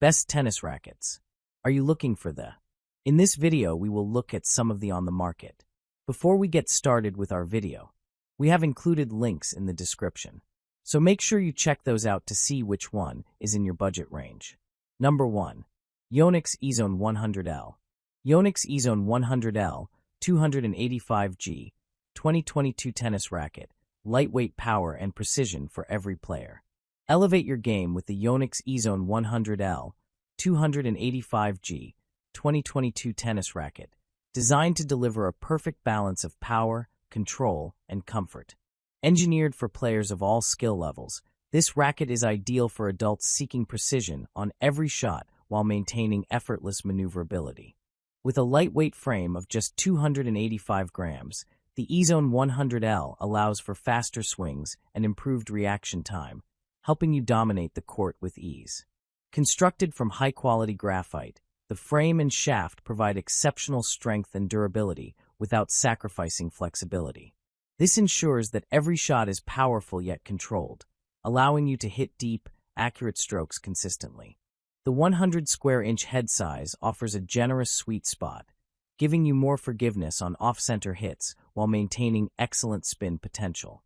Best tennis rackets. Are you looking for the? In this video, we will look at some of the on the market. Before we get started with our video, we have included links in the description. So make sure you check those out to see which one is in your budget range. Number 1. Yonex EZONE 100L. Yonex EZONE 100L 285G 2022 tennis racket. Lightweight power and precision for every player. Elevate your game with the Yonex EZONE 100L 285G 2022 tennis racket, designed to deliver a perfect balance of power, control, and comfort. Engineered for players of all skill levels, this racket is ideal for adults seeking precision on every shot while maintaining effortless maneuverability. With a lightweight frame of just 285 grams, the EZONE 100L allows for faster swings and improved reaction time, helping you dominate the court with ease. Constructed from high-quality graphite, the frame and shaft provide exceptional strength and durability without sacrificing flexibility. This ensures that every shot is powerful yet controlled, allowing you to hit deep, accurate strokes consistently. The 100 square inch head size offers a generous sweet spot, giving you more forgiveness on off-center hits while maintaining excellent spin potential.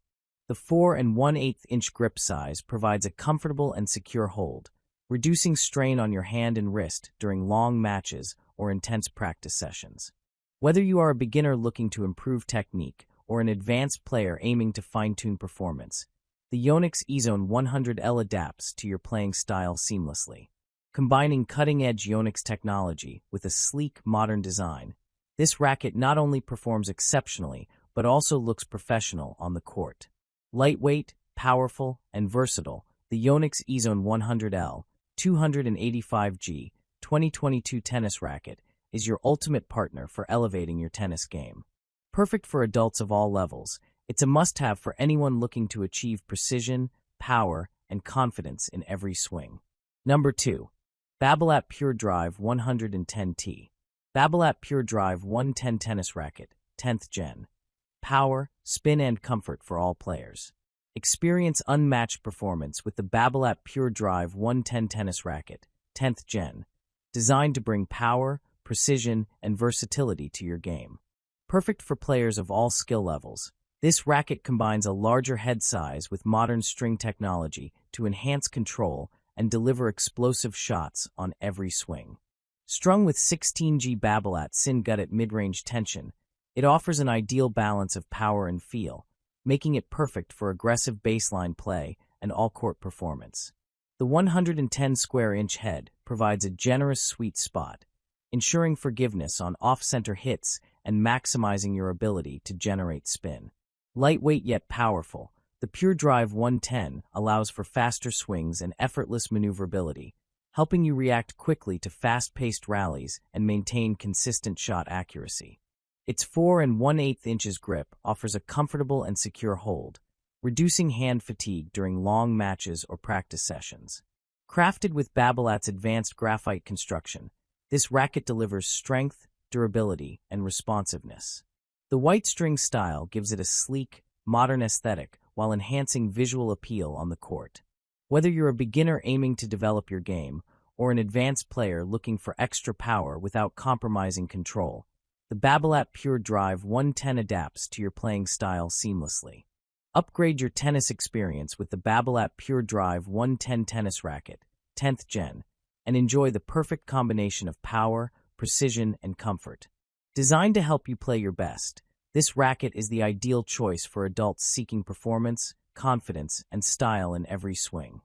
The 4 1/8 inch grip size provides a comfortable and secure hold, reducing strain on your hand and wrist during long matches or intense practice sessions. Whether you are a beginner looking to improve technique or an advanced player aiming to fine-tune performance, the Yonex EZONE 100L adapts to your playing style seamlessly. Combining cutting-edge Yonex technology with a sleek, modern design, this racket not only performs exceptionally, but also looks professional on the court. Lightweight, powerful, and versatile, the Yonex EZONE 100L 285G 2022 tennis racket is your ultimate partner for elevating your tennis game. Perfect for adults of all levels, it's a must-have for anyone looking to achieve precision, power, and confidence in every swing. Number 2. Babolat Pure Drive 110T. Babolat Pure Drive 110 tennis racket, 10th gen. Power, spin, and comfort for all players. Experience unmatched performance with the Babolat Pure Drive 110 tennis racket, 10th gen, designed to bring power, precision, and versatility to your game. Perfect for players of all skill levels, this racket combines a larger head size with modern string technology to enhance control and deliver explosive shots on every swing. Strung with 16G Babolat Sin Gutted mid-range tension, it offers an ideal balance of power and feel, making it perfect for aggressive baseline play and all-court performance. The 110 square inch head provides a generous sweet spot, ensuring forgiveness on off-center hits and maximizing your ability to generate spin. Lightweight yet powerful, the Pure Drive 110 allows for faster swings and effortless maneuverability, helping you react quickly to fast-paced rallies and maintain consistent shot accuracy. Its 4 1/8 inches grip offers a comfortable and secure hold, reducing hand fatigue during long matches or practice sessions. Crafted with Babolat's advanced graphite construction, this racket delivers strength, durability, and responsiveness. The white string style gives it a sleek, modern aesthetic while enhancing visual appeal on the court. Whether you're a beginner aiming to develop your game or an advanced player looking for extra power without compromising control, the Babolat Pure Drive 110 adapts to your playing style seamlessly. Upgrade your tennis experience with the Babolat Pure Drive 110 tennis racket, 10th gen, and enjoy the perfect combination of power, precision, and comfort. Designed to help you play your best, this racket is the ideal choice for adults seeking performance, confidence, and style in every swing.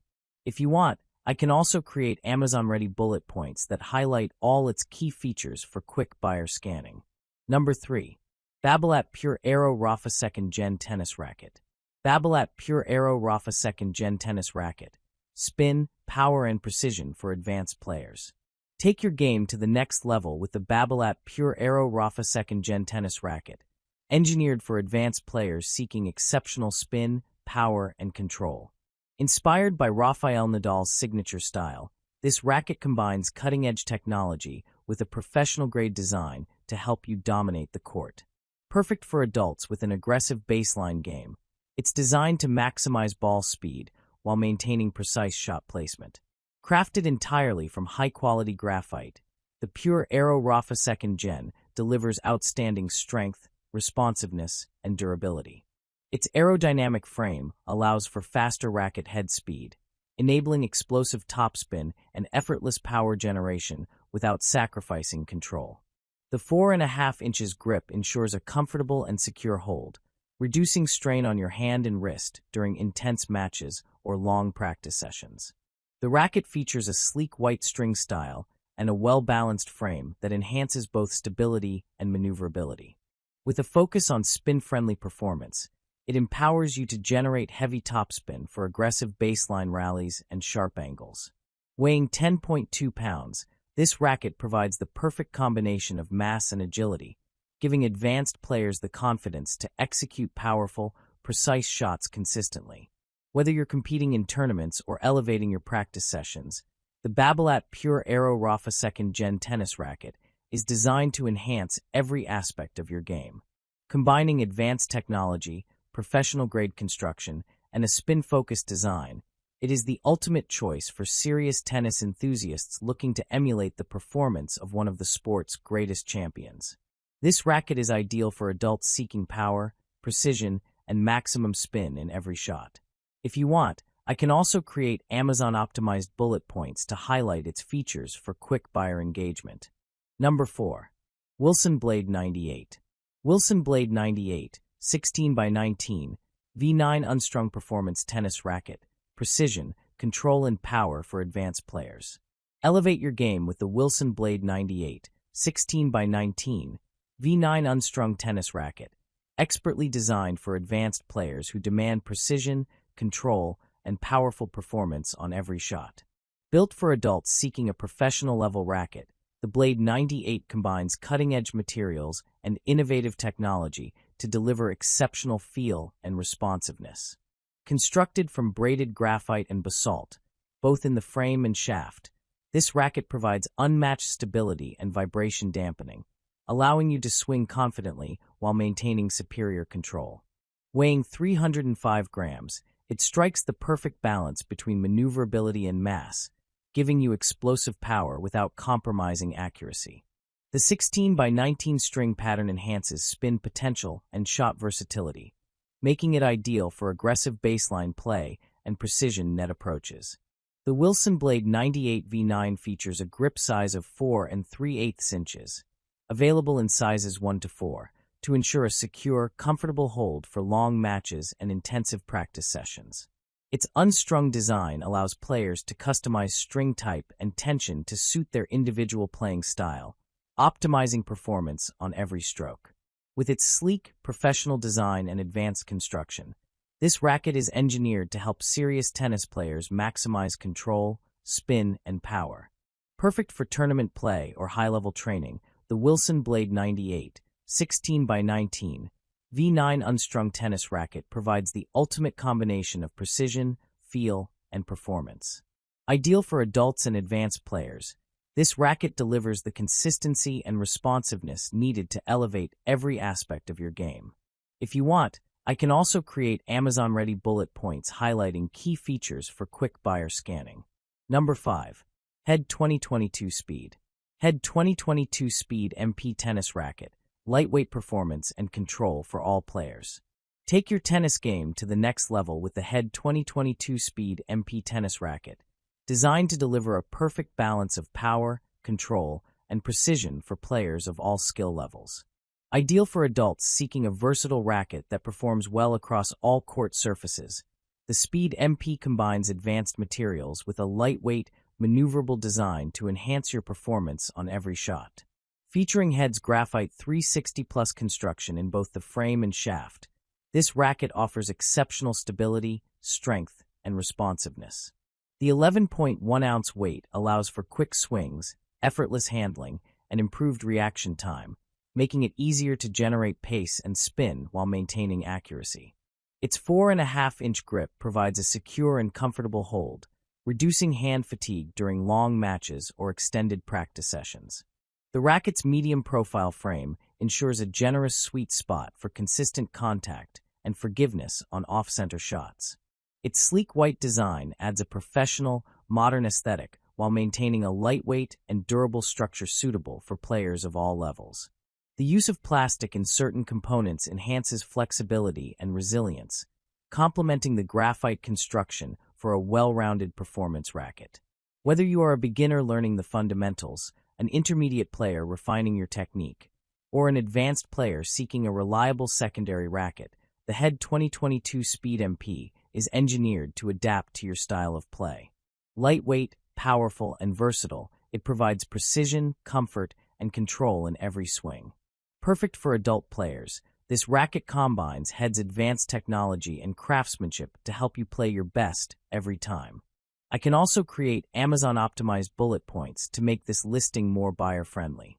If you want, I can also create Amazon-ready bullet points that highlight all its key features for quick buyer scanning. Number 3. Babolat Pure Aero Rafa 2nd Gen Tennis Racket. Babolat Pure Aero Rafa 2nd Gen Tennis Racket. Spin, power, and precision for advanced players. Take your game to the next level with the Babolat Pure Aero Rafa 2nd Gen Tennis Racket, engineered for advanced players seeking exceptional spin, power, and control. Inspired by Rafael Nadal's signature style, this racket combines cutting-edge technology with a professional-grade design to help you dominate the court. Perfect for adults with an aggressive baseline game, it's designed to maximize ball speed while maintaining precise shot placement. Crafted entirely from high-quality graphite, the pure Aero Rafa 2nd Gen delivers outstanding strength, responsiveness, and durability. Its aerodynamic frame allows for faster racket head speed, enabling explosive topspin and effortless power generation without sacrificing control. The 4.5 inches grip ensures a comfortable and secure hold, reducing strain on your hand and wrist during intense matches or long practice sessions. The racket features a sleek white string style and a well-balanced frame that enhances both stability and maneuverability. With a focus on spin-friendly performance, it empowers you to generate heavy topspin for aggressive baseline rallies and sharp angles. Weighing 10.2 pounds, this racket provides the perfect combination of mass and agility, giving advanced players the confidence to execute powerful, precise shots consistently. Whether you're competing in tournaments or elevating your practice sessions, the Babolat Pure Aero Rafa 2nd Gen tennis racket is designed to enhance every aspect of your game. Combining advanced technology, professional-grade construction, and a spin-focused design, it is the ultimate choice for serious tennis enthusiasts looking to emulate the performance of one of the sport's greatest champions. This racket is ideal for adults seeking power, precision, and maximum spin in every shot. If you want, I can also create Amazon-optimized bullet points to highlight its features for quick buyer engagement. Number 4. Wilson Blade 98. Wilson Blade 98, 16x19, V9 unstrung performance tennis racket, precision, control, and power for advanced players. Elevate your game with the Wilson Blade 98, 16x19, V9 unstrung tennis racket, expertly designed for advanced players who demand precision, control, and powerful performance on every shot. Built for adults seeking a professional-level racket, the Blade 98 combines cutting-edge materials and innovative technology to deliver exceptional feel and responsiveness. Constructed from braided graphite and basalt, both in the frame and shaft, this racket provides unmatched stability and vibration dampening, allowing you to swing confidently while maintaining superior control. Weighing 305 grams, it strikes the perfect balance between maneuverability and mass, giving you explosive power without compromising accuracy. The 16x19 string pattern enhances spin potential and shot versatility, making it ideal for aggressive baseline play and precision net approaches. The Wilson Blade 98 V9 features a grip size of 4 3/8 inches, available in sizes 1 to 4, to ensure a secure, comfortable hold for long matches and intensive practice sessions. Its unstrung design allows players to customize string type and tension to suit their individual playing style, optimizing performance on every stroke. With its sleek, professional design and advanced construction, this racket is engineered to help serious tennis players maximize control, spin, and power. Perfect for tournament play or high-level training, the Wilson Blade 98, 16x19, V9 unstrung tennis racket provides the ultimate combination of precision, feel, and performance. Ideal for adults and advanced players, this racket delivers the consistency and responsiveness needed to elevate every aspect of your game. If you want, I can also create Amazon-ready bullet points highlighting key features for quick buyer scanning. Number 5. Head 2022 Speed. Head 2022 Speed MP Tennis Racket. Lightweight performance and control for all players. Take your tennis game to the next level with the Head 2022 Speed MP Tennis Racket, designed to deliver a perfect balance of power, control, and precision for players of all skill levels. Ideal for adults seeking a versatile racket that performs well across all court surfaces, the Speed MP combines advanced materials with a lightweight, maneuverable design to enhance your performance on every shot. Featuring Head's graphite 360+ construction in both the frame and shaft, this racket offers exceptional stability, strength, and responsiveness. The 11.1-ounce weight allows for quick swings, effortless handling, and improved reaction time, making it easier to generate pace and spin while maintaining accuracy. Its 4.5-inch grip provides a secure and comfortable hold, reducing hand fatigue during long matches or extended practice sessions. The racket's medium-profile frame ensures a generous sweet spot for consistent contact and forgiveness on off-center shots. Its sleek white design adds a professional, modern aesthetic while maintaining a lightweight and durable structure suitable for players of all levels. The use of plastic in certain components enhances flexibility and resilience, complementing the graphite construction for a well-rounded performance racket. Whether you are a beginner learning the fundamentals, an intermediate player refining your technique, or an advanced player seeking a reliable secondary racket, the Head 2022 Speed MP is engineered to adapt to your style of play. Lightweight, powerful, and versatile, it provides precision, comfort, and control in every swing. Perfect for adult players, this racket combines Head's advanced technology and craftsmanship to help you play your best every time. I can also create Amazon-optimized bullet points to make this listing more buyer-friendly.